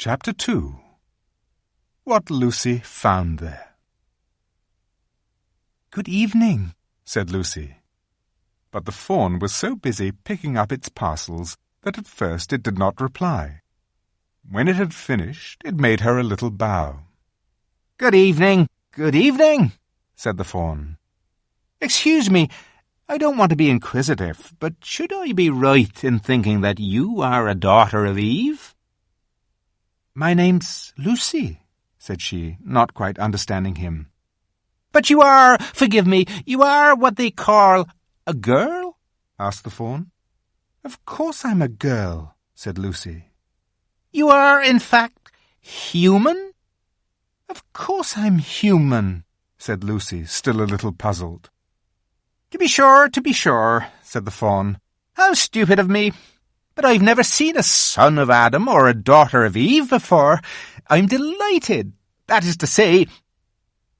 Chapter 2. What Lucy Found There. "Good evening," said Lucy. But the fawn was so busy picking up its parcels that at first it did not reply. When it had finished, it made her a little bow. "Good evening, said the fawn. "Excuse me, I don't want to be inquisitive, but should I be right in thinking that you are a daughter of Eve?" "My name's Lucy," said she, not quite understanding him. "But you are, forgive me, you are what they call a girl?" asked the fawn. "Of course I'm a girl," said Lucy. "You are, in fact, human?" "Of course I'm human," said Lucy, still a little puzzled. To be sure, said the fawn. "How stupid of me! But I've never seen a son of Adam or a daughter of Eve before. I'm delighted, that is to say—"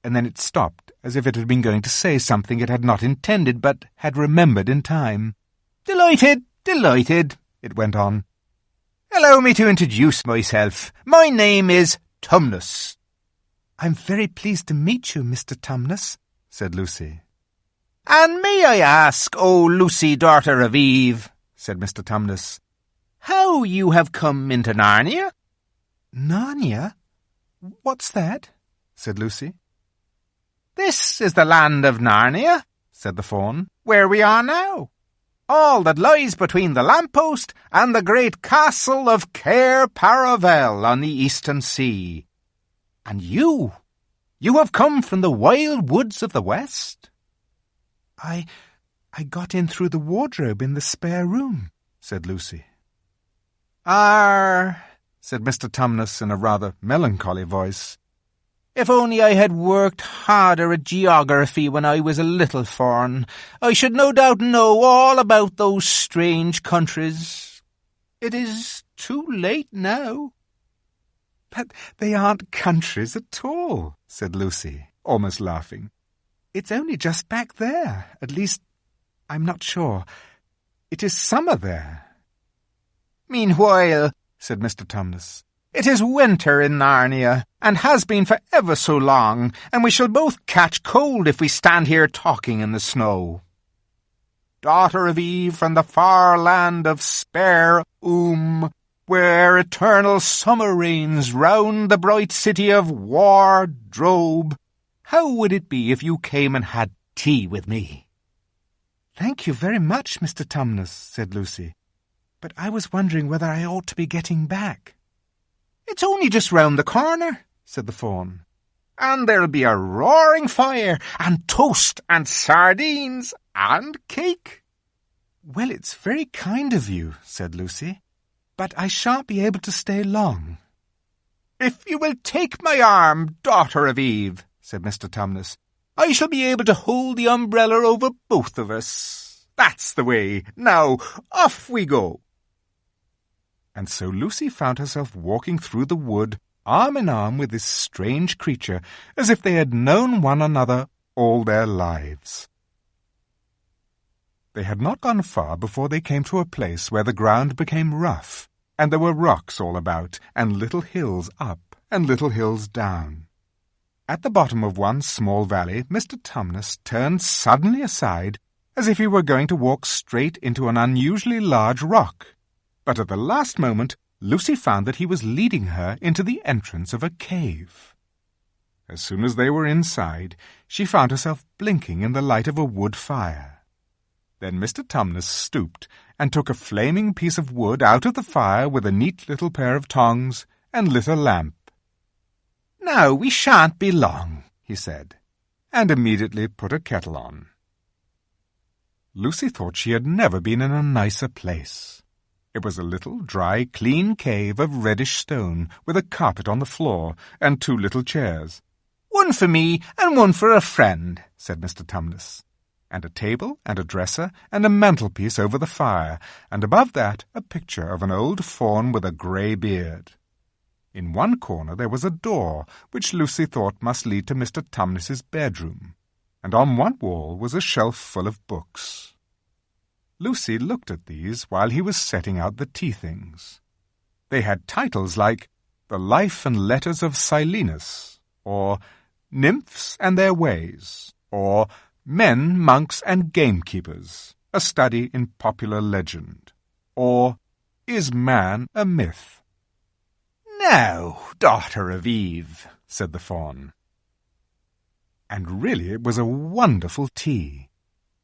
And then it stopped, as if it had been going to say something it had not intended, but had remembered in time. Delighted, it went on. "Allow me to introduce myself. My name is Tumnus." "I'm very pleased to meet you, Mr. Tumnus," said Lucy. "And may I ask, O Lucy, daughter of Eve," said Mr. Tumnus, "how you have come into Narnia?" "Narnia? What's that?" said Lucy. "This is the land of Narnia," said the fawn, "where we are now. All that lies between the lamppost and the great castle of Cair Paravel on the eastern sea. And you have come from the wild woods of the west?" I got in through the wardrobe in the spare room," said Lucy. Said Mr. Tumnus in a rather melancholy voice. "If only I had worked harder at geography when I was a little fawn, I should no doubt know all about those strange countries. It is too late now." "But they aren't countries at all," said Lucy, almost laughing. "It's only just back there. At least, I'm not sure. It is summer there." "Meanwhile," said Mr. Tumnus, "it is winter in Narnia, and has been for ever so long, and we shall both catch cold if we stand here talking in the snow. Daughter of Eve from the far land of Spare where eternal summer reigns round the bright city of Wardrobe, how would it be if you came and had tea with me?" "Thank you very much, Mr. Tumnus," said Lucy. "But I was wondering whether I ought to be getting back." "It's only just round the corner," said the fawn. "And there'll be a roaring fire, and toast, and sardines, and cake." "Well, it's very kind of you," said Lucy, "but I shan't be able to stay long." "If you will take my arm, daughter of Eve," said Mr. Tumnus, "I shall be able to hold the umbrella over both of us. That's the way. Now, off we go." And so Lucy found herself walking through the wood, arm in arm with this strange creature, as if they had known one another all their lives. They had not gone far before they came to a place where the ground became rough, and there were rocks all about, and little hills up, and little hills down. At the bottom of one small valley, Mr. Tumnus turned suddenly aside, as if he were going to walk straight into an unusually large rock. But at the last moment, Lucy found that he was leading her into the entrance of a cave. As soon as they were inside, she found herself blinking in the light of a wood fire. Then Mr. Tumnus stooped and took a flaming piece of wood out of the fire with a neat little pair of tongs and lit a lamp. "Now we shan't be long," he said, and immediately put a kettle on. Lucy thought she had never been in a nicer place. It was a little, dry, clean cave of reddish stone, with a carpet on the floor, and 2 little chairs. "One for me, and one for a friend," said Mr. Tumnus, and a table, and a dresser, and a mantelpiece over the fire, and above that a picture of an old fawn with a grey beard. In one corner there was a door, which Lucy thought must lead to Mr. Tumnus's bedroom, and on one wall was a shelf full of books. Lucy looked at these while he was setting out the tea things. They had titles like The Life and Letters of Silenus, or Nymphs and Their Ways, or Men, Monks and Gamekeepers, a Study in Popular Legend, or Is Man a Myth? "Now, daughter of Eve," said the fawn. And really it was a wonderful tea.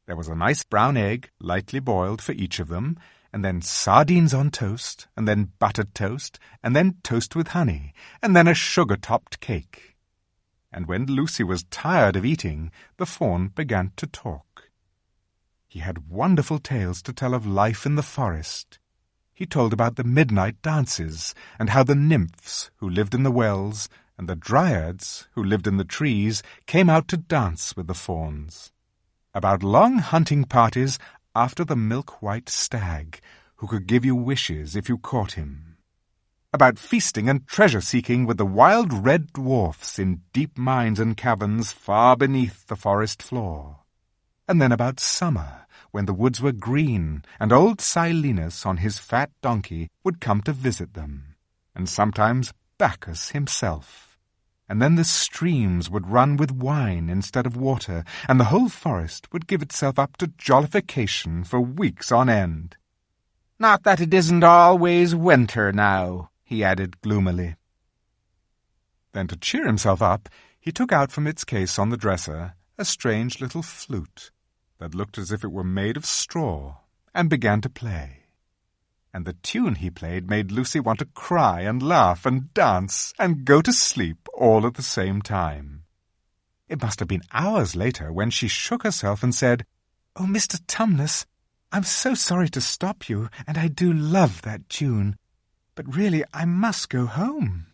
There was a nice brown egg, lightly boiled, for each of them, and then sardines on toast, and then buttered toast, and then toast with honey, and then a sugar-topped cake. And when Lucy was tired of eating, the fawn began to talk. He had wonderful tales to tell of life in the forest. He told about the midnight dances, and how the nymphs, who lived in the wells, and the dryads, who lived in the trees, came out to dance with the fawns. About long hunting parties after the milk-white stag, who could give you wishes if you caught him. About feasting and treasure-seeking with the wild red dwarfs in deep mines and caverns far beneath the forest floor. And then about summer, when the woods were green, and old Silenus on his fat donkey would come to visit them, and sometimes Bacchus himself. And then the streams would run with wine instead of water, and the whole forest would give itself up to jollification for weeks on end. "Not that it isn't always winter now," he added gloomily. Then to cheer himself up, he took out from its case on the dresser a strange little flute that looked as if it were made of straw, and began to play. And the tune he played made Lucy want to cry and laugh and dance and go to sleep all at the same time. It must have been hours later when she shook herself and said, "Oh, Mr. Tumnus, I'm so sorry to stop you, and I do love that tune. But really, I must go home.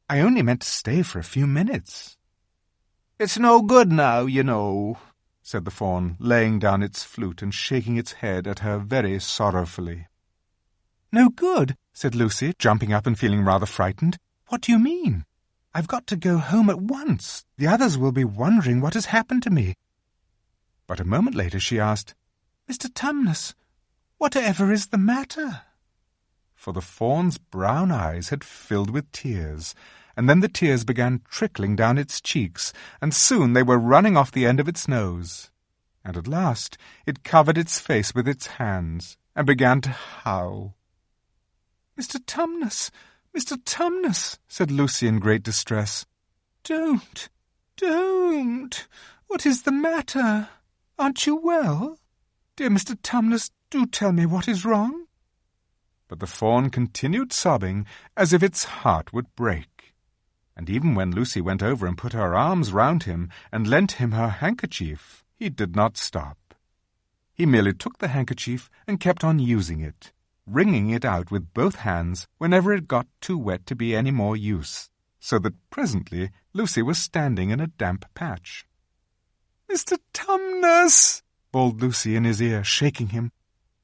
I only meant to stay for a few minutes." "It's no good now, you know," said the fawn, laying down its flute and shaking its head at her very sorrowfully. "No good?" said Lucy, jumping up and feeling rather frightened. "What do you mean? I've got to go home at once. The others will be wondering what has happened to me." But a moment later she asked, "Mr. Tumnus, whatever is the matter?" For the fawn's brown eyes had filled with tears, and then the tears began trickling down its cheeks, and soon they were running off the end of its nose. And at last it covered its face with its hands and began to howl. "Mr. Tumnus, Mr. Tumnus," said Lucy in great distress. Don't! What is the matter? Aren't you well? Dear Mr. Tumnus, do tell me what is wrong." But the fawn continued sobbing as if its heart would break. And even when Lucy went over and put her arms round him and lent him her handkerchief, he did not stop. He merely took the handkerchief and kept on using it, wringing it out with both hands whenever it got too wet to be any more use, so that presently Lucy was standing in a damp patch. "Mr. Tumnus," bawled Lucy in his ear, shaking him,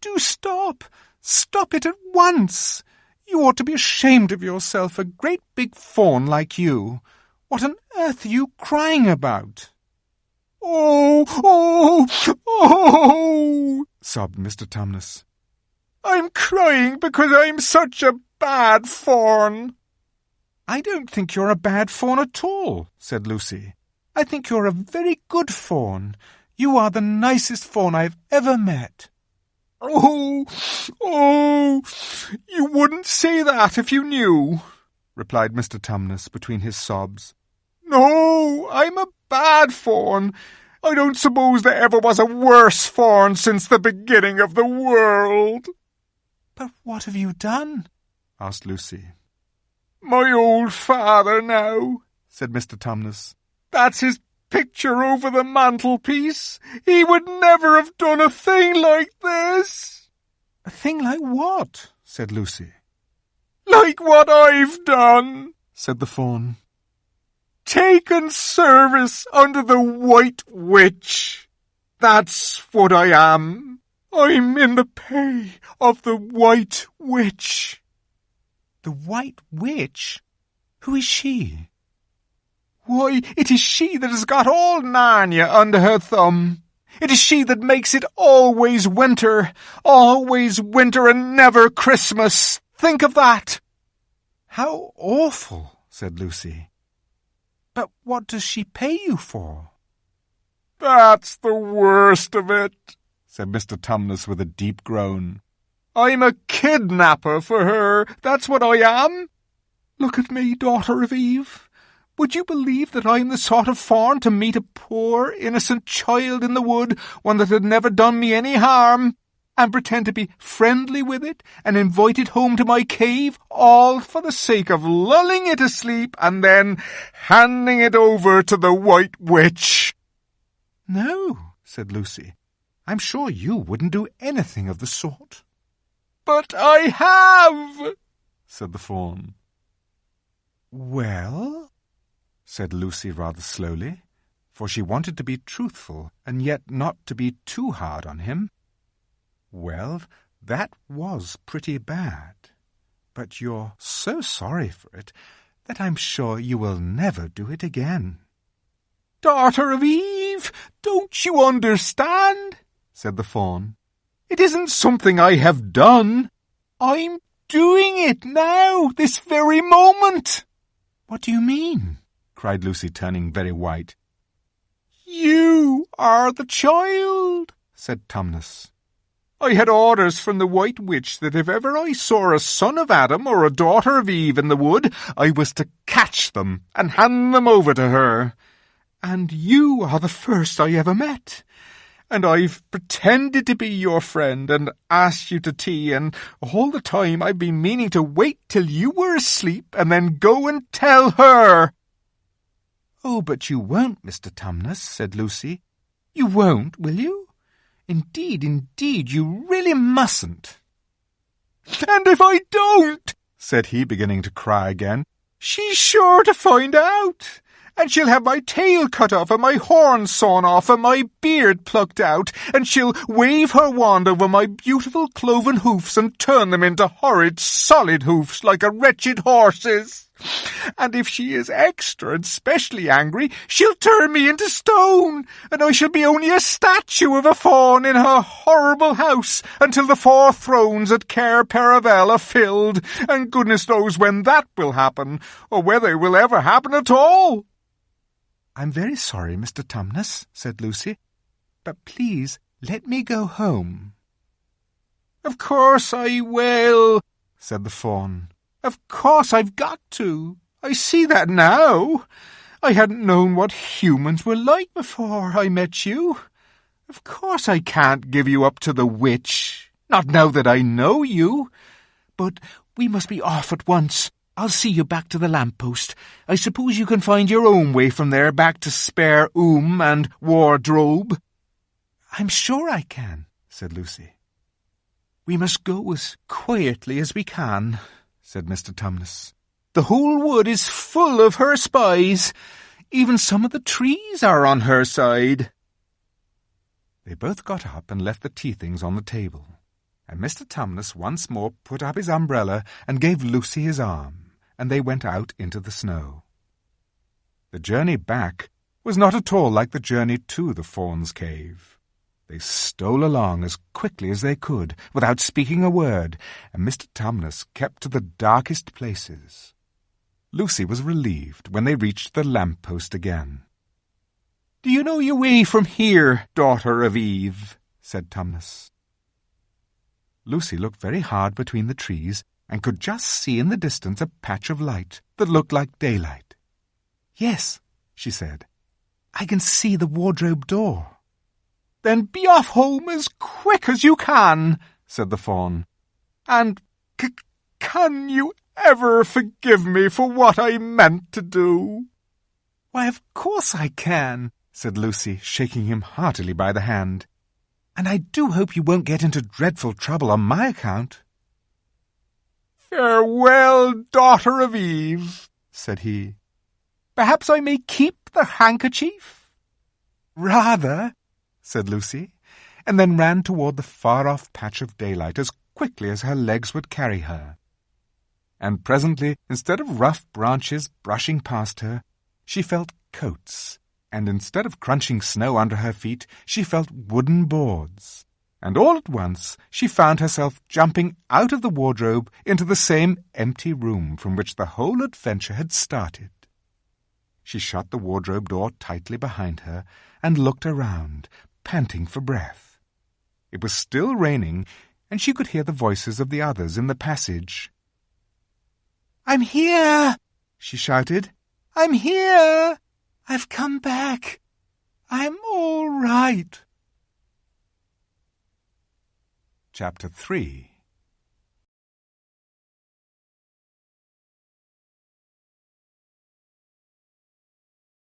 "do stop! Stop it at once! You ought to be ashamed of yourself, a great big fawn like you. What on earth are you crying about?" "Oh, sobbed Mr. Tumnus. "I'm crying because I'm such a bad fawn." "I don't think you're a bad fawn at all," said Lucy. "I think you're a very good fawn. You are the nicest fawn I've ever met." Oh, you wouldn't say that if you knew," replied Mr. Tumnus between his sobs. "No, I'm a bad fawn. I don't suppose there ever was a worse fawn since the beginning of the world." "But what have you done?" asked Lucy. "My old father now," said Mr. Tumnus. "That's his picture over the mantelpiece. He would never have done a thing like this." "A thing like what?" said Lucy. "Like what I've done," said the fawn. "Taken service under the White Witch. That's what I am. I'm in the pay of the White Witch." "The White Witch? Who is she?" "Why, it is she that has got all Narnia under her thumb. It is she that makes it always winter and never Christmas. Think of that." How awful, said Lucy. But what does she pay you for? That's the worst of it, said Mr. Tumnus with a deep groan. I'm a kidnapper for her, that's what I am. Look at me, daughter of Eve. Would you believe that I am the sort of fawn to meet a poor, innocent child in the wood, one that had never done me any harm, and pretend to be friendly with it, and invite it home to my cave, all for the sake of lulling it asleep, and then handing it over to the White Witch? No, said Lucy. I'm sure you wouldn't do anything of the sort. But I have, said the fawn. Well, said Lucy rather slowly, for she wanted to be truthful and yet not to be too hard on him. Well, that was pretty bad, but you're so sorry for it that I'm sure you will never do it again. Daughter of Eve, don't you understand? Said the fawn. It isn't something I have done. I'm doing it now, this very moment. What do you mean? Cried Lucy, turning very white. You are the child, said Tumnus. I had orders from the White Witch that if ever I saw a son of Adam or a daughter of Eve in the wood, I was to catch them and hand them over to her. And you are the first I ever met. And I've pretended to be your friend and asked you to tea, and all the time I've been meaning to wait till you were asleep and then go and tell her. Oh, but you won't, Mr. Tumnus, said Lucy. You won't, will you? Indeed, indeed, you really mustn't. And if I don't, said he, beginning to cry again, she's sure to find out. And she'll have my tail cut off and my horns sawn off and my beard plucked out, and she'll wave her wand over my beautiful cloven hoofs and turn them into horrid solid hoofs like a wretched horse's. And if she is extra and specially angry, she'll turn me into stone, and I shall be only a statue of a fawn in her horrible house until the 4 thrones at Cair Paravel are filled, and goodness knows when that will happen, or whether it will ever happen at all. I'm very sorry, Mr. Tumnus, said Lucy, but please let me go home. Of course I will, said the fawn. Of course I've got to. I see that now. I hadn't known what humans were like before I met you. Of course I can't give you up to the witch, not now that I know you. But we must be off at once. I'll see you back to the lamppost. I suppose you can find your own way from there back to Spare and Wardrobe. I'm sure I can, said Lucy. We must go as quietly as we can, said Mr. Tumnus. The whole wood is full of her spies. Even some of the trees are on her side. They both got up and left the tea things on the table, and Mr. Tumnus once more put up his umbrella and gave Lucy his arm, and they went out into the snow. The journey back was not at all like the journey to the fawn's cave. They stole along as quickly as they could, without speaking a word, and Mr. Tumnus kept to the darkest places. Lucy was relieved when they reached the lamp-post again. "Do you know your way from here, daughter of Eve?" said Tumnus. Lucy looked very hard between the trees and could just see in the distance a patch of light that looked like daylight. "Yes," she said, "I can see the wardrobe door." "Then be off home as quick as you can," said the fawn. "And can you ever forgive me for what I meant to do?" "Why, of course I can," said Lucy, shaking him heartily by the hand. "And I do hope you won't get into dreadful trouble on my account." "Farewell, daughter of Eve," said he. "Perhaps I may keep the handkerchief?" "Rather," said Lucy, and then ran toward the far-off patch of daylight as quickly as her legs would carry her. And presently, instead of rough branches brushing past her, she felt coats, and instead of crunching snow under her feet, she felt wooden boards. And all at once she found herself jumping out of the wardrobe into the same empty room from which the whole adventure had started. She shut the wardrobe door tightly behind her and looked around, panting for breath. It was still raining, and she could hear the voices of the others in the passage. "I'm here!" she shouted. "I'm here! I've come back! I'm all right!" Chapter 3